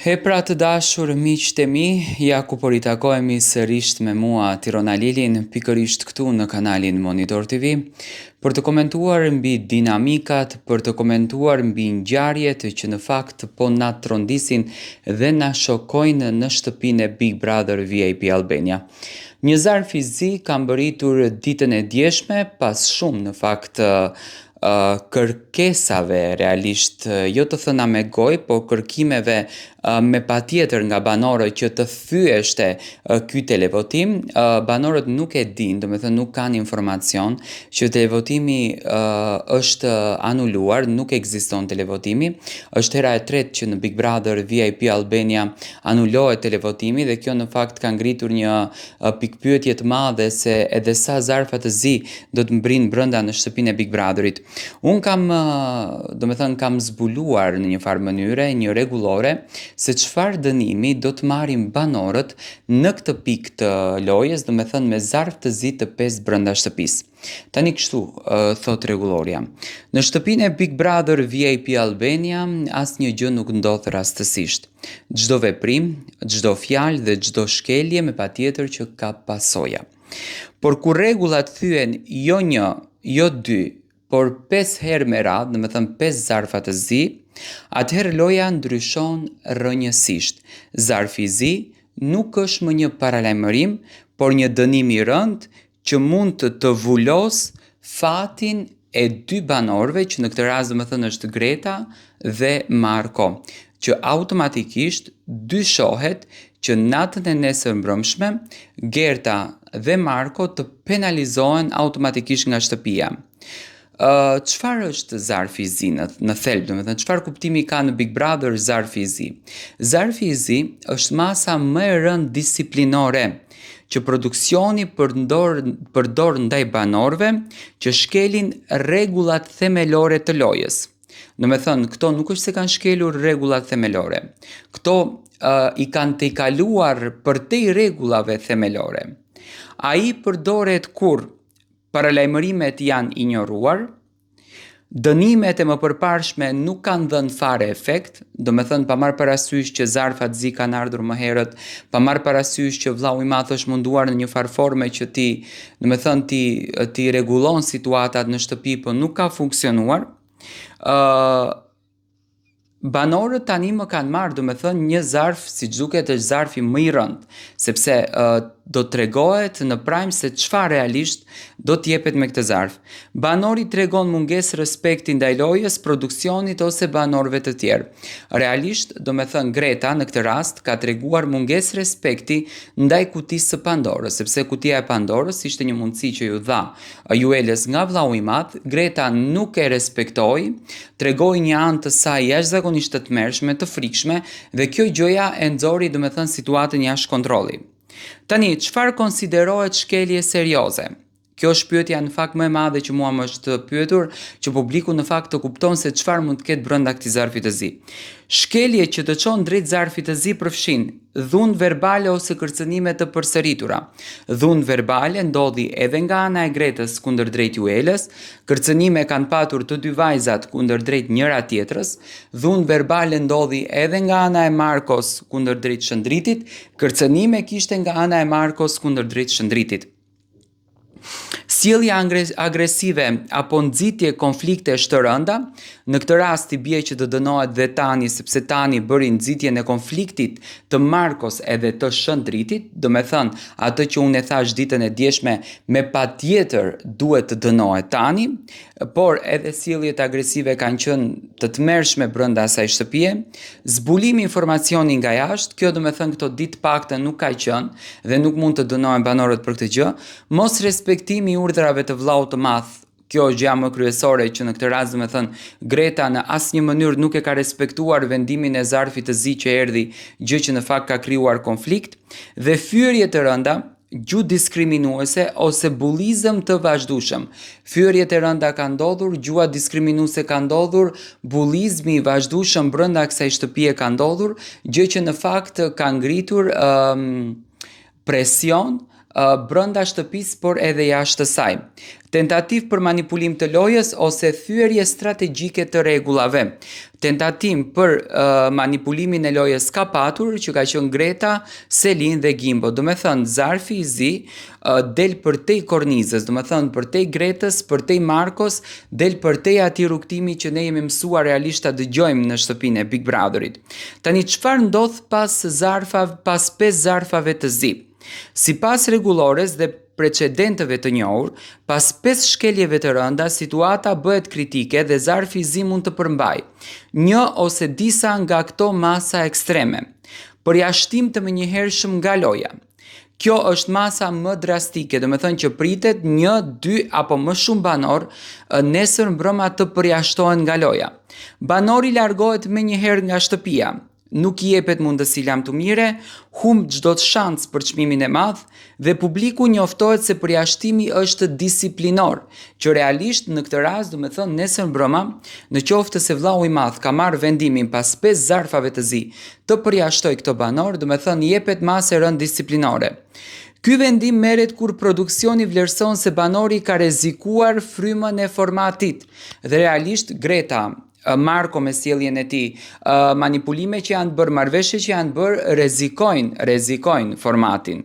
Pra të dashur miqtë e mi, ja ku po ritakojemi sërish me mua Tirona Lilin, pikërisht këtu në kanalin Monitor TV, për të komentuar mbi dinamikat, për të komentuar mbi ngjarjet që në fakt po na trondisin dhe na shokojnë në shtëpinë e Big Brother VIP Albania. Një zar fizi ka mbërritur ditën e djeshme pas shumë në fakt kërkesave realisht, jo të thëna me gojë, po kërkimeve me patjetër nga banorët që të thyeshte ky televotim. Banorët nuk e dinë, domethënë nuk kanë informacion që televotimi është anuluar, nuk ekziston televotimi. Është hera e tretë që në Big Brother VIP Albania anulohet televotimi dhe kjo në fakt ka ngritur një pikpyetje të madhe se edhe sa zarfa të zi do të mbrin brenda në shtëpinë e Big Brotherit. Unë kam zbuluar në një farë mënyre, një rregullore, se çfarë dënimi do të marrin banorët në këtë pikë të lojës, domethënë me zarf të zi të 5 brenda shtëpisë. Tani kështu thot rregulloria. Në shtëpinë e Big Brother VIP Albania asnjë gjë nuk ndodh rastësisht. Çdo veprim, çdo fjalë dhe çdo shkelje me patjetër që ka pasoja. Por kur rregullat thyen jo 1, jo 2, por 5 herë me radhë, domethënë 5 zarfa të zi, atëherë loja ndryshon rrënjësisht. Zarfi i zi nuk është më një paralajmërim, por një dënim i rënd që mund të vulos fatin e 2 banorëve, që në këtë rast domethënë është Greta dhe Marko, që automatikisht dyshohet që natën e nesërmbrëmshme Gerta dhe Marko të penalizohen automatikisht nga shtëpia. Çfarë është zarfi i zi në thelb, domethënë çfarë kuptimi ka në Big Brother zarfi i zi? Zarfi i zi është masa më e rëndë disiplinore që produksioni përdor ndaj banorëve që shkelin rregullat themelore të lojës. Domethënë këto nuk është se kanë shkelur rregullat themelore. Këto i kanë tejkaluar përtej rregullave themelore. Ai përdoret kur paralajmërimet janë injoruar, dënimet e mëpërparshme nuk kanë dhënë fare efekt, domethënë pa marrë parasysh që zarfat zi kanë ardhur më herët, pa marrë parasysh që vllau i madh është munduar në një farë forme që ti rregullon situatat në shtëpi, po nuk ka funksionuar. Banorët tani më kanë marrë, domethënë një zarf, siç duket është zarfi më i rënd, sepse do tregohet në prajm se çfarë realisht do t'jepet me këtë zarf. Banori tregon mungesë respekti ndaj lojës, produksionit ose banorëve të tjerë. Realisht, domethënë Greta në këtë rast ka treguar mungesë respekti ndaj kutisë së Pandorës, sepse kutia e Pandorës ishte një mundësi që ju dha Juelës nga vllau i madh. Greta nuk e respektoi, tregoi një anë të saj jashtëzakonisht të tmerrshme, të frikshme, dhe kjo gjëja e nxori domethënë situatën jashtë kontrolli. Tani, çfarë konsiderohet shkelje serioze? Kjo është pyetja në fakt më e madhe që mua më është pyetur, që publiku në fakt të kupton se çfarë mund të ketë brenda këtij zarfi të zi. Shkelje që të çon drejt zarfit të zi përfshin dhunë verbale ose kërcënime të përsëritura. Dhunë verbale ndodhi edhe nga ana e Gretës kundërdrejt Juelës, kërcënime kanë patur të 2 vajzat kundërdrejt njëra tjetrës, dhunë verbale ndodhi edhe nga ana e Markos kundërdrejt Shëndritit, kërcënime kishte nga ana e Markos kundërdrejt Shëndritit. Sjellje agresive apo nxitje konflikte të rënda, në këtë rast i bie që të dënohet dhe Tani, sepse Tani bëri nxitjen e konfliktit të Markos edhe të Shëndritit, domethënë atë që unë e thash ditën e djeshme, me patjetër duhet të dënohet Tani, por edhe sjelljet agresive kanë qenë të tmerrshme brenda asaj shtëpie. Zbulimi informacioni nga jashtë, kjo domethënë këto ditë paktën nuk ka qenë dhe nuk mund të dënohen banorët për këtë gjë. Mos respektimi i urdhrave të vllaut të madh, kjo është gjë më kryesore që në këtë rast domethënë Greta në asnjë mënyrë nuk e ka respektuar vendimin e zarfit të zi që erdhi, gjë që në fakt ka krijuar konflikt, dhe fyerje të rënda, gjuhë diskriminuese ose bullizëm të vazhdueshëm. Fyerjet e rënda kanë ndodhur, gjuha diskriminuese ka ndodhur, bullizmi i vazhdueshëm brenda kësaj shtëpie ka ndodhur, gjë që në fakt ka ngritur presion brenda shtëpisë, por edhe jashtë saj. Tentativë për manipulim të lojës ose thyerje strategjike të rregullave. Tentatim për manipulimin e lojës ka patur, që ka qenë Greta, Selin dhe Gimbo. Do me thënë, zarfi i zi del përtej kornizës, do me thënë përtej Gretës, përtej Markos, del përtej atij rrugtimi që ne jemi mësuar realisht ta dëgjojmë në shtëpinë e Big Brotherit. Tani çfarë ndodh pas 5 zarfave të zi? Sipas rregullores dhe precedenteve të njohur, pas 5 shkeljeve të rënda, situata bëhet kritike dhe zarfi i zi mund të përmbajë një ose disa nga këto masa ekstreme. Përjashtim të menjëhershëm nga loja. Kjo është masa më drastike, do me thënë që pritet 1, 2 apo më shumë banor nesër mbrëma të përjashtohen nga loja. Banori largohet menjëherë nga shtëpia. Nuk i jepet mundësi lamtumire, humb çdo shans për çmimin e madh dhe publiku njoftohet se përjashtimi është disiplinor, që realisht në këtë rast do me thënë nesër mbrëma, në qoftë se vllau i madh ka marrë vendimin pas 5 zarfave të zi të përjashtoj këto banor, do me thënë jepet masë e rënd disiplinore. Ky vendim merret kur produksioni vlerëson se banori ka rrezikuar frymën e formatit dhe realisht Greta, Marko me sjelljen e tij, manipulime që janë bërë, marrëveshje që janë bërë, rrezikojnë formatin.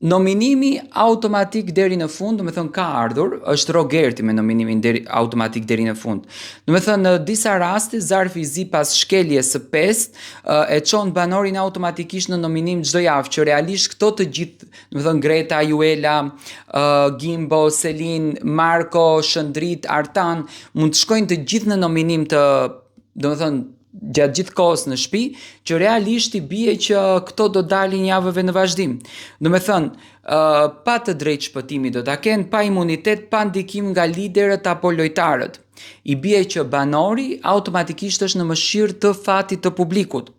Nominimi automatik deri në fund, do me thënë ka ardhur, është Rogerti me nominimin automatik deri në fund. Do me thënë në disa raste, zarfi i zi pas shkeljes së 5 e çon banorin automatikisht në nominim çdo javë, që realisht këto të gjithë, do me thënë Greta, Juela, Gimbo, Selin, Marko, Shëndrit, Artan, mund të shkojnë të gjithë në nominim të, do me thënë, gjatë gjithë kohës në shtëpi, që realisht i bie që këto do dalin javëve në vazhdim. Do me thënë, pa të drejtë shpëtimi do ta kenë, pa imunitet, pa ndikim nga liderët apo lojtarët. I bie që banori automatikisht është në mëshirë të fatit të publikut.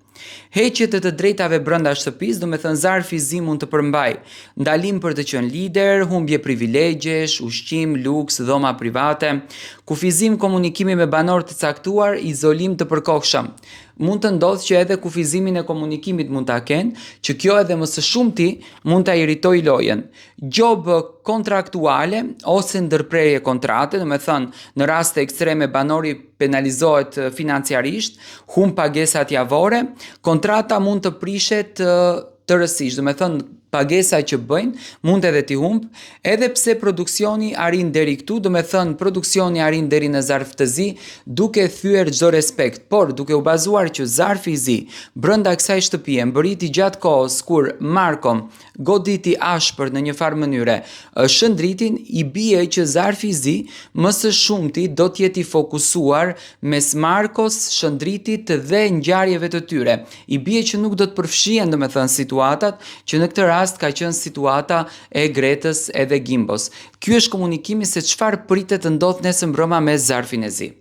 Heqjet e të drejtave brenda shtëpisë, do me thënë zarfi i zi mund të përmbajë ndalim për të qenë lider, humbje privilegjesh, ushqim, luks, dhoma private, kufizim komunikimi me banor të caktuar, izolim të përkohshëm. Mund të ndodhë që edhe kufizimin e komunikimit mund ta kenë, që kjo edhe më së shumti mund ta iritoj lojën. Gjobë kontraktuale ose ndërprerje kontrate, do me thënë në raste ekstreme banori penalizohet financiarisht, humb pagesat javore, kontrata mund të prishet tërësisht, do me thënë pagesa që bëjnë mund edhe t'i humb, edhe pse produksioni arrin deri këtu, do me thënë produksioni arrin deri në zarf të zi, duke thyer çdo respekt, por duke u bazuar që zarfi i zi brenda kësaj shtëpie mbërriti gjatë kohës kur Marko goditi ashpër në një farë mënyre Shëndritin, i bie që zarfi i zi më së shumti do të jetë i fokusuar mes Markos, Shëndritit dhe ngjarjeve të tyre. I bie që nuk do të përfshihen, do me thënë, situatat që në këtë rast ka qenë situata e Gretës edhe Gimbos. Ky është komunikimi se çfarë pritet të ndodhë nesër mbrëma me zarfin e zi.